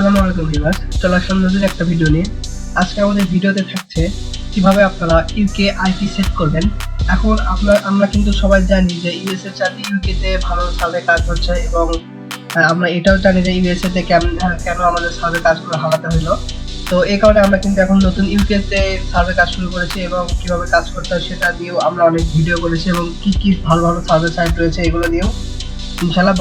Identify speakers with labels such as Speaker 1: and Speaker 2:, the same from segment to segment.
Speaker 1: আসসালামু আলাইকুম ভিউয়ার্স, চলে আসলাম নতুন একটা ভিডিও নিয়ে। আজকে আমাদের ভিডিওতে থাকছে কিভাবে আপনারা ইউকে আইপি সেট করবেন। এখন আমরা কিন্তু সবাই জানি যে ইউএস এর চাইতে ইউকে তে ভালো সার্ভে কাজ হচ্ছে এবং আমরা এটাও জানি যে ইউএস তে কেন আমাদের সার্ভে কাজগুলো হারাতে হলো। তো এই কারণে আমরা কিন্তু এখন নতুন ইউকে তে সার্ভে কাজ শুরু করেছি এবং কিভাবে কাজ করতে হয় সেটা দিয়েও আমরা অনেক ভিডিও করেছি এবং কি ভালো ভালো সার্ভে সাইট রয়েছে এগুলো দিয়েও ইনশাআল্লাহ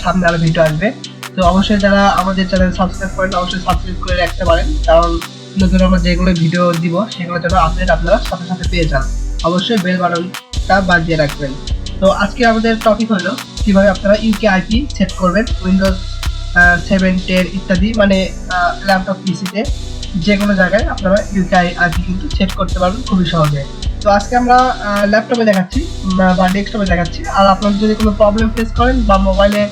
Speaker 1: সামনে আরো ভিডিও আসবে। তো অবশ্যই যারা আমাদের চ্যানেল সাবস্ক্রাইব করেন অবশ্যই সাবস্ক্রাইব করে রাখতে পারেন, কারণ নতুন আমরা যেগুলো ভিডিও দিব সেগুলো যেন আপডেট আপনারা সাথে সাথে পেয়ে যান। অবশ্যই বেল বাটনটা বাজিয়ে রাখবেন। তো আজকে আমাদের টপিক হলো কিভাবে আপনারা ইউকে আইপি সেট করবেন উইন্ডোজ 7, 10 ইত্যাদি, মানে ল্যাপটপ পিসিতে যে কোনো জায়গায় আপনারা ইউকে আইপি কিন্তু সেট করতে পারবেন খুবই সহজে। তো আজকে আমরা ল্যাপটপে দেখাচ্ছি বা ডেস্কটপে দেখাচ্ছি। আর আপনারা যদি কোনো প্রবলেম ফেস করেন বা মোবাইলে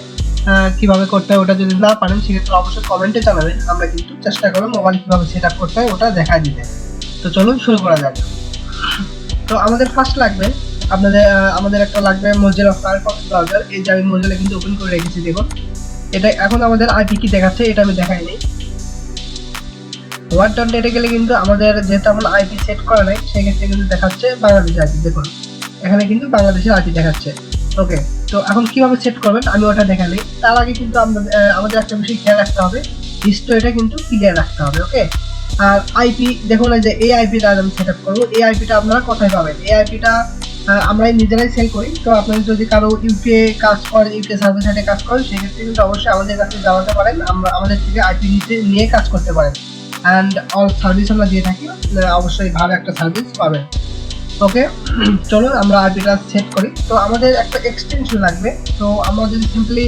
Speaker 1: কিভাবে করতে হয় ওটা যদি না পারেন সেক্ষেত্রে অবশ্যই কমেন্টে জানাবেন, আমরা কিন্তু চেষ্টা করব মোবাইল কিভাবে সেট আপ করতে হয় ওটা দেখায় দিতে। তো চলুন শুরু করা যাক। তো আমাদের ফার্স্ট লাগবে আমাদের একটা লাগবে Mozila Firefox ব্রাউজার। এই যে আমি Mozila কিন্তু ওপেন করে রেখেছি, দেখুন এটা এখন আমাদের আইপি কি দেখাচ্ছে এটা আমি দেখাইনি। ওয়ার্ড.নেটে গেলে কিন্তু আমাদের যেটা আমরা আইপি সেট করা নাই সেক্ষেত্রে কিন্তু দেখাচ্ছে বাংলাদেশের আইপি। দেখুন এখানে কিন্তু বাংলাদেশের আইপি দেখাচ্ছে। ওকে, তো এখন কিভাবে সেট করবেন আমি ওটা দেখাই। তার আগে কিন্তু আমাদের একটা বিষয় খেয়াল রাখতে হবে, হিস্ট্রিটা কিন্তু ক্লিয়ার রাখতে হবে। ওকে, আর আইপি দেখুন এই যে এই আইপিটা আমি সেট আপ করবো, এই আইপিটা আপনারা কোথায় পাবেন? এই আইপিটা আমরা নিজেরাই সেল করি। তো আপনারা যদি কারো ইউকে কাজ করেন, ইউকে সার্ভিস সাইটে কাজ করেন সেক্ষেত্রে কিন্তু অবশ্যই আমাদের কাছে জানাতে পারেন, আমরা আমাদের থেকে আইপি নিয়ে কাজ করতে পারেন। অ্যান্ড অল সার্ভিস আমরা দিয়ে থাকি, অবশ্যই ভালো একটা সার্ভিস পাবেন। ওকে, চলুন আমরা আইপিটা সেট করি। তো আমাদের একটা এক্সটেনশন লাগবে। তো আমরা যদি সিম্পলি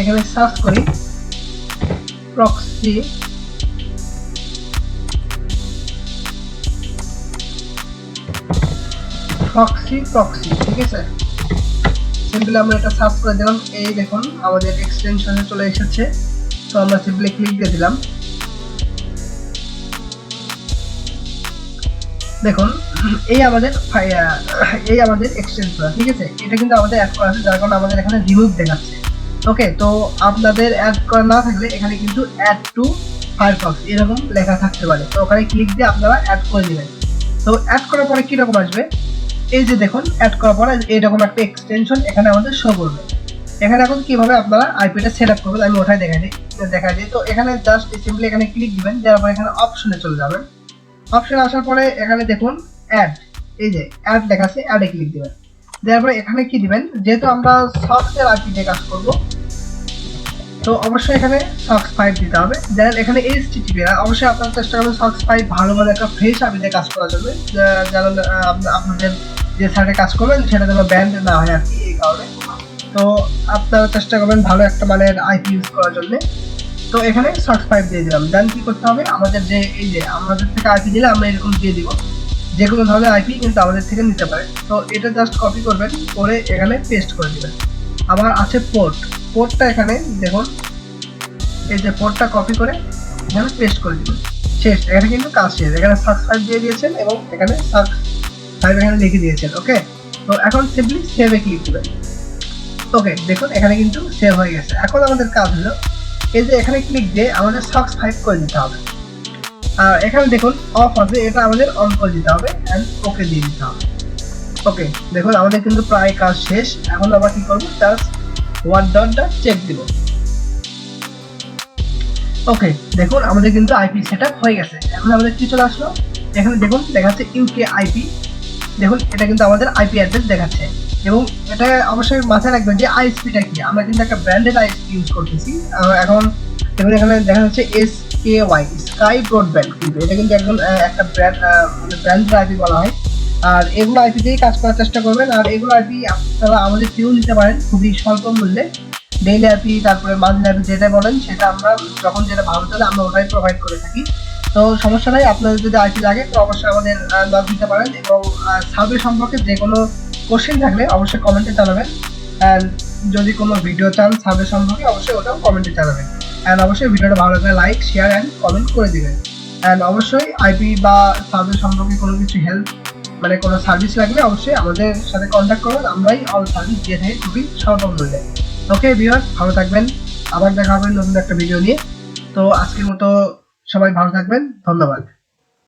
Speaker 1: এখানে সার্চ করি প্রক্সি, ঠিক আছে, সিম্পলি আমরা এটা সার্চ করে দিলাম। এই দেখুন আমাদের এক্সটেনশনে চলে এসেছে। তো আমরা সিম্পলি ক্লিক দিয়ে দিলাম। দেখুন এই আমাদের এক্সটেনশন, ঠিক আছে, এটা কিন্তু আমাদের অ্যাড করা আছে যার কারণে আমাদের এখানে রিমুভ দেখাচ্ছে। ওকে, তো আপনাদের অ্যাড করা না থাকলে এখানে কিন্তু অ্যাড টু ফায়ারফক্স এরকম লেখা থাকতে পারে। তো ওখানে ক্লিক দিয়ে আপনারা অ্যাড করে দিবেন। তো অ্যাড করার পরে কিরকম আসবে, এই যে দেখুন অ্যাড করার পরে এইরকম একটা এক্সটেনশন এখানে আমাদের শো করবে। এখানে এখন কিভাবে আপনারা আইপিটা সেট আপ করবেন আমি ওটাই দেখাই দিই। তো এখানে জাস্ট সিম্পলি এখানে ক্লিক দিবেন, দেওয়ার পরে এখানে অপশনে চলে যাবেন। অপশন আসার পরে এখানে দেখুন অ্যাড, এই যে অ্যাড লেখা আছে, অ্যাডে ক্লিক দিবেন। দেওয়ার পরে এখানে কি দিবেন, যেহেতু আমরা সক্স এর আইপি দিয়ে কাজ করব তো অবশ্যই এখানে socks5 দিতে হবে। দেন এখানে HTTP, অবশ্যই আপনারা চেষ্টা করবেন socks5 ভালো মানে একটা ফ্রেশ আইপি দিয়ে কাজ করার জন্য, যেন আপনাদের যে সাইটে কাজ করবেন সেটা যেন ব্যান্ড না হয় আর কি, এই কারণে। তো আপনারা চেষ্টা করবেন ভালো একটা মানের আইপি ইউজ করার জন্য। তো এখানে socks5 দিয়ে দিলাম। দেন কি করতে হবে, আমাদের যে এই যে আমাদের থেকে আইপি দিলে আমরা এরকম দিয়ে দিব, যে কোনো ধরনের আইপি কিন্তু আমাদের থেকে নিতে পারে। তো এটা জাস্ট কপি করবেন, করে এখানে পেস্ট করে দিবেন। আবার আছে পোর্টটা এখানে দেখুন, এই যে পোর্টটা কপি করে এখানে পেস্ট করে দিবেন। শেষ, এখানে কিন্তু কাজ শেষ। এখানে socks5 দিয়ে দিয়েছেন এবং এখানে socks5 এখানে লিখে দিয়েছেন। ওকে, তো এখন সিম্পলি সেভে ক্লিক দিবেন। ওকে, দেখুন এখানে কিন্তু সেভ হয়ে গেছে। এখন আমাদের কাজ হলো এই যে এখানে ক্লিক দিয়ে আমাদের socks5 করে দিতে হবে। আর এখানে দেখুন অফ আছে, এটা আমাদের অন করে দিতে হবে এন্ড ওকে দিয়ে দিতে হবে। ওকে, দেখুন আমাদের কিন্তু প্রায় কাজ শেষ। এখন আমরা কি করব, জাস্ট ওয়ার্ড.টা চেক দিব। ওকে, দেখুন আমাদের কিন্তু আইপি সেটআপ হয়ে গেছে। এখন আমাদের কি চলে আসলো, এখানে দেখুন দেখাচ্ছে ইউকে আইপি। দেখুন এটা কিন্তু আমাদের আইপি অ্যাড্রেস দেখাচ্ছে এবং এটা অবশ্যই মাথায় রাখবেন যে আইএসপিটা কি, আমরা কিন্তু একটা ব্র্যান্ডেড আইএসপি ইউজ করতেছি। এখন দেখুন এখানে দেখা যাচ্ছে SKY স্কাই ব্রডব্যান্ড, কিন্তু এটা কিন্তু একদম একটা ব্র্যান্ড আইপি বলা হয়। আর এগুলো আইপি দিয়েই কাজ করার চেষ্টা করবেন। আর এগুলো আইপি আপনারা আমাদের থেকেও নিতে পারেন খুবই স্বল্প মূল্যে। ডেইলি আইপি তারপরে মান্থলি আইপি যেটা বলেন সেটা আমরা যখন যেটা ভালো চলে আমরা ওটাই প্রোভাইড করে থাকি। তো সমস্যা নাই, আপনাদের যদি আইপি লাগে তো অবশ্যই আমাদের লগ দিতে পারেন এবং সার্ভে সম্পর্কে যে কোনো কোশ্চেন থাকলে অবশ্যই কমেন্টে জানাবেন। অ্যান্ড যদি কোনো ভিডিও চান সার্ভে সম্পর্কে অবশ্যই ওটাও কমেন্টে জানাবেন। অ্যান্ড অবশ্যই ভিডিওটা ভালো লাগলে লাইক, শেয়ার অ্যান্ড কমেন্ট করে দিবেন। অ্যান্ড অবশ্যই আইপি বা সার্ভে সম্পর্কে কোনো কিছু হেল্প মানে কোনো সার্ভিস লাগলে অবশ্যই আমাদের সাথে কন্ট্যাক্ট করবেন, আমরাই অল সার্ভিস দিয়ে থাকি খুবই স্বল্প মূল্যে। ওকে ভিউয়ার্স, ভালো থাকবেন, আবার দেখা হবে নতুন একটা ভিডিও নিয়ে। তো আজকের মতো সবাই ভালো থাকবেন, ধন্যবাদ।